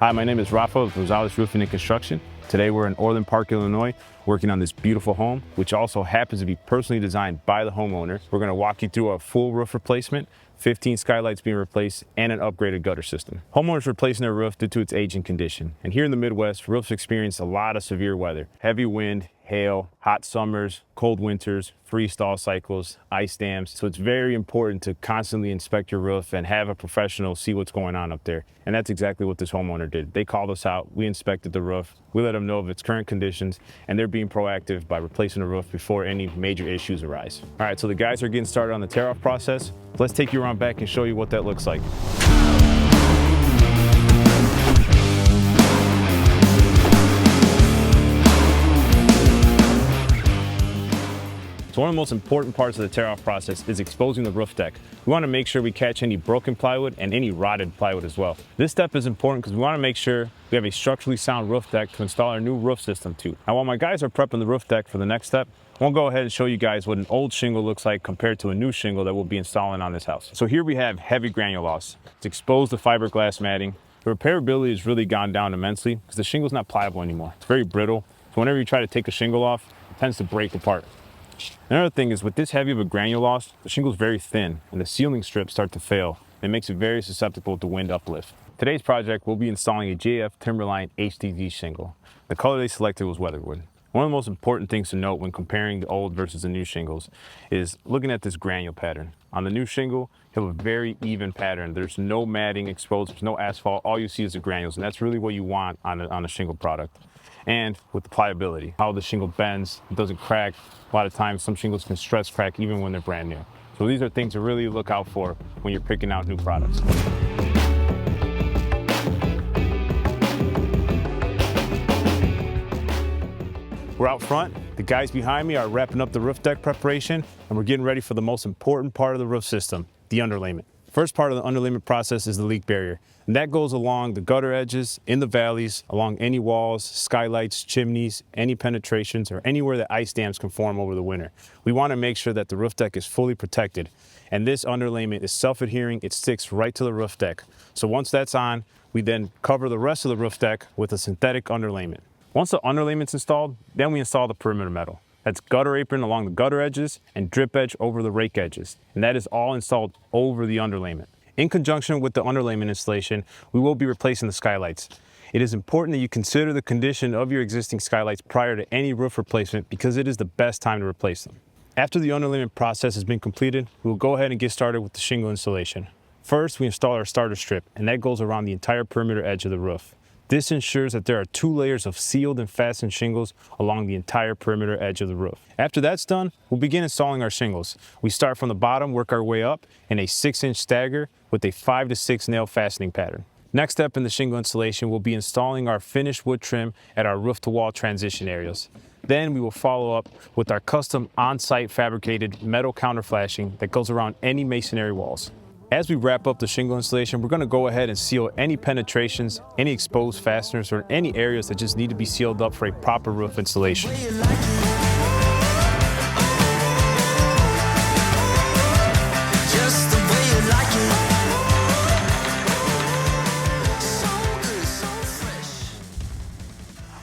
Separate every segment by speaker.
Speaker 1: Hi, my name is Rafa with Rosales Roofing and Construction. Today we're in Orland Park, Illinois, working on this beautiful home, which also happens to be personally designed by the homeowner. We're going to walk you through a full roof replacement, 15 skylights being replaced, and an upgraded gutter system. Homeowners replacing their roof due to its aging condition. And here in the Midwest, roofs experience a lot of severe weather. Heavy wind, hail, hot summers, cold winters, freeze-thaw cycles, ice dams. So it's very important to constantly inspect your roof and have a professional see what's going on up there. And that's exactly what this homeowner did. They called us out, we inspected the roof, we let them know of its current conditions, and they're being proactive by replacing the roof before any major issues arise. All right, so the guys are getting started on the tear-off process. Let's take you around back and show you what that looks like. So one of the most important parts of the tear-off process is exposing the roof deck. We want to make sure we catch any broken plywood and any rotted plywood as well. This step is important because we want to make sure we have a structurally sound roof deck to install our new roof system to. Now while my guys are prepping the roof deck for the next step, I want to go ahead and show you guys what an old shingle looks like compared to a new shingle that we'll be installing on this house. So here we have heavy granule loss. It's exposed to fiberglass matting. The repairability has really gone down immensely because the shingle's not pliable anymore. It's very brittle. So whenever you try to take a shingle off, it tends to break apart. Another thing is with this heavy of a granule loss, the shingle is very thin and the ceiling strips start to fail. It makes it very susceptible to wind uplift. Today's project, we'll be installing a JF Timberline HDD shingle. The color they selected was weatherwood. One of the most important things to note when comparing the old versus the new shingles is looking at this granule pattern. On the new shingle, you have a very even pattern. There's no matting exposed, there's no asphalt. All you see is the granules, and that's really what you want on a shingle product. And with the pliability, how the shingle bends, it doesn't crack. A lot of times some shingles can stress crack even when they're brand new. So these are things to really look out for when you're picking out new products. We're out front. The guys behind me are wrapping up the roof deck preparation, and we're getting ready for the most important part of the roof system, the underlayment. First part of the underlayment process is the leak barrier, and that goes along the gutter edges, in the valleys, along any walls, skylights, chimneys, any penetrations, or anywhere that ice dams can form over the winter. We want to make sure that the roof deck is fully protected, and this underlayment is self-adhering. It sticks right to the roof deck. So once that's on, we then cover the rest of the roof deck with a synthetic underlayment. Once the underlayment's installed, then we install the perimeter metal. That's gutter apron along the gutter edges and drip edge over the rake edges. And that is all installed over the underlayment. In conjunction with the underlayment installation, we will be replacing the skylights. It is important that you consider the condition of your existing skylights prior to any roof replacement because it is the best time to replace them. After the underlayment process has been completed, we will go ahead and get started with the shingle installation. First, we install our starter strip, and that goes around the entire perimeter edge of the roof. This ensures that there are 2 layers of sealed and fastened shingles along the entire perimeter edge of the roof. After that's done, we'll begin installing our shingles. We start from the bottom, work our way up in a 6-inch stagger with a 5 to 6 nail fastening pattern. Next step in the shingle installation, we'll be installing our finished wood trim at our roof-to-wall transition areas. Then we will follow up with our custom on-site fabricated metal counterflashing that goes around any masonry walls. As we wrap up the shingle installation, we're going to go ahead and seal any penetrations, any exposed fasteners, or any areas that just need to be sealed up for a proper roof installation.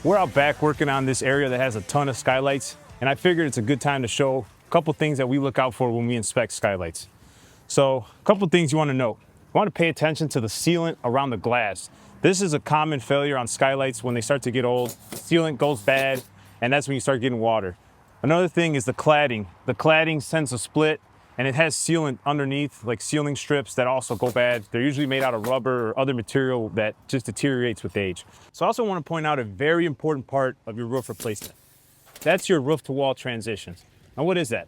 Speaker 1: We're out back working on this area that has a ton of skylights, and I figured it's a good time to show a couple things that we look out for when we inspect skylights. So a couple things you want to note. You want to pay attention to the sealant around the glass. This is a common failure on skylights when they start to get old. Sealant goes bad, and that's when you start getting water. Another thing is the cladding. The cladding tends to split, and it has sealant underneath, like sealing strips that also go bad. They're usually made out of rubber or other material that just deteriorates with age. So I also want to point out a very important part of your roof replacement. That's your roof-to-wall transitions. Now what is that?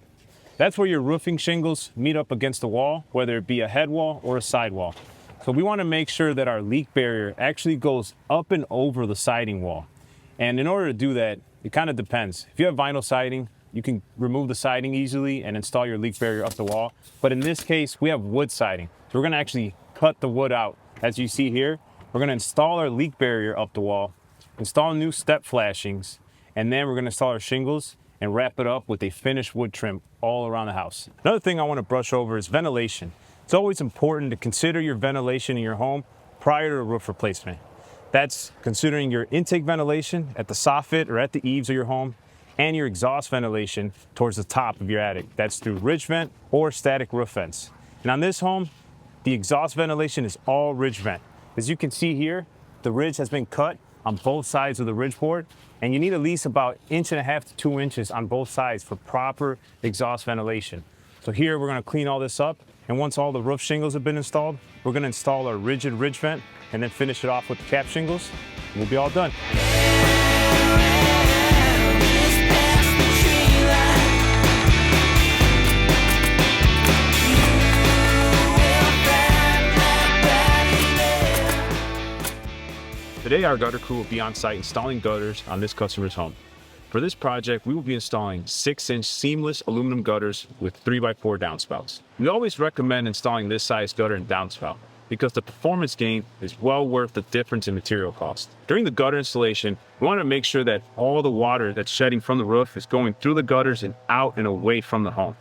Speaker 1: That's where your roofing shingles meet up against the wall, whether it be a head wall or a side wall. So we want to make sure that our leak barrier actually goes up and over the siding wall. And in order to do that, it kind of depends. If you have vinyl siding, you can remove the siding easily and install your leak barrier up the wall. But in this case, we have wood siding. So we're going to actually cut the wood out. As you see here, we're going to install our leak barrier up the wall, install new step flashings, and then we're going to install our shingles and wrap it up with a finished wood trim all around the house. Another thing I want to brush over is ventilation. It's always important to consider your ventilation in your home prior to a roof replacement. That's considering your intake ventilation at the soffit or at the eaves of your home, and your exhaust ventilation towards the top of your attic. That's through ridge vent or static roof vents. And on this home, the exhaust ventilation is all ridge vent. As you can see here, the ridge has been cut on both sides of the ridge board, and you need at least about 1.5 to 2 inches on both sides for proper exhaust ventilation. So here we're gonna clean all this up, and once all the roof shingles have been installed, we're gonna install our rigid ridge vent and then finish it off with the cap shingles. We'll be all done. Today, our gutter crew will be on site installing gutters on this customer's home. For this project, we will be installing 6-inch seamless aluminum gutters with 3x4 downspouts. We always recommend installing this size gutter and downspout because the performance gain is well worth the difference in material cost. During the gutter installation, we want to make sure that all the water that's shedding from the roof is going through the gutters and out and away from the home.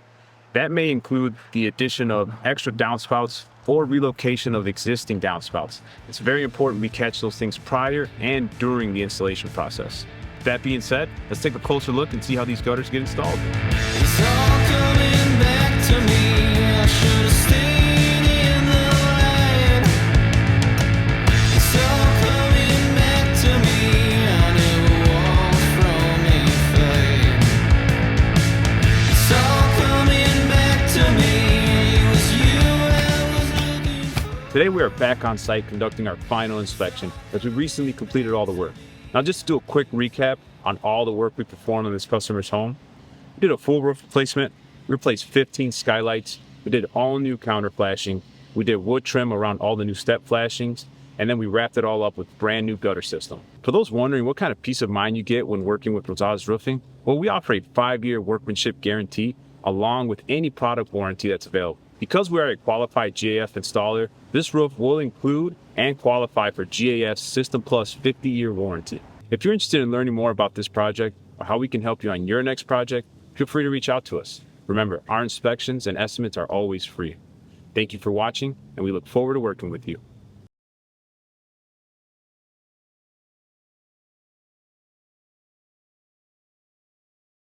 Speaker 1: That may include the addition of extra downspouts or relocation of existing downspouts. It's very important we catch those things prior and during the installation process. That being said, let's take a closer look and see how these gutters get installed.
Speaker 2: It's all coming back to me. I should have stayed in the light. It's all coming back to me. I never walked from a fight. It's all coming back to me. It was you I was looking for.
Speaker 1: Today we are back on site conducting our final inspection as we recently completed all the work. Now just to do a quick recap on all the work we performed on this customer's home. We did a full roof replacement, we replaced 15 skylights, we did all new counter flashing, we did wood trim around all the new step flashings, and then we wrapped it all up with brand new gutter system. For those wondering what kind of peace of mind you get when working with Rosales Roofing, well, we offer a 5-year workmanship guarantee along with any product warranty that's available. Because we are a qualified GAF installer, this roof will include and qualify for GAF's System Plus 50-year warranty. If you're interested in learning more about this project or how we can help you on your next project, feel free to reach out to us. Remember, our inspections and estimates are always free. Thank you for watching, and we look forward to working with you.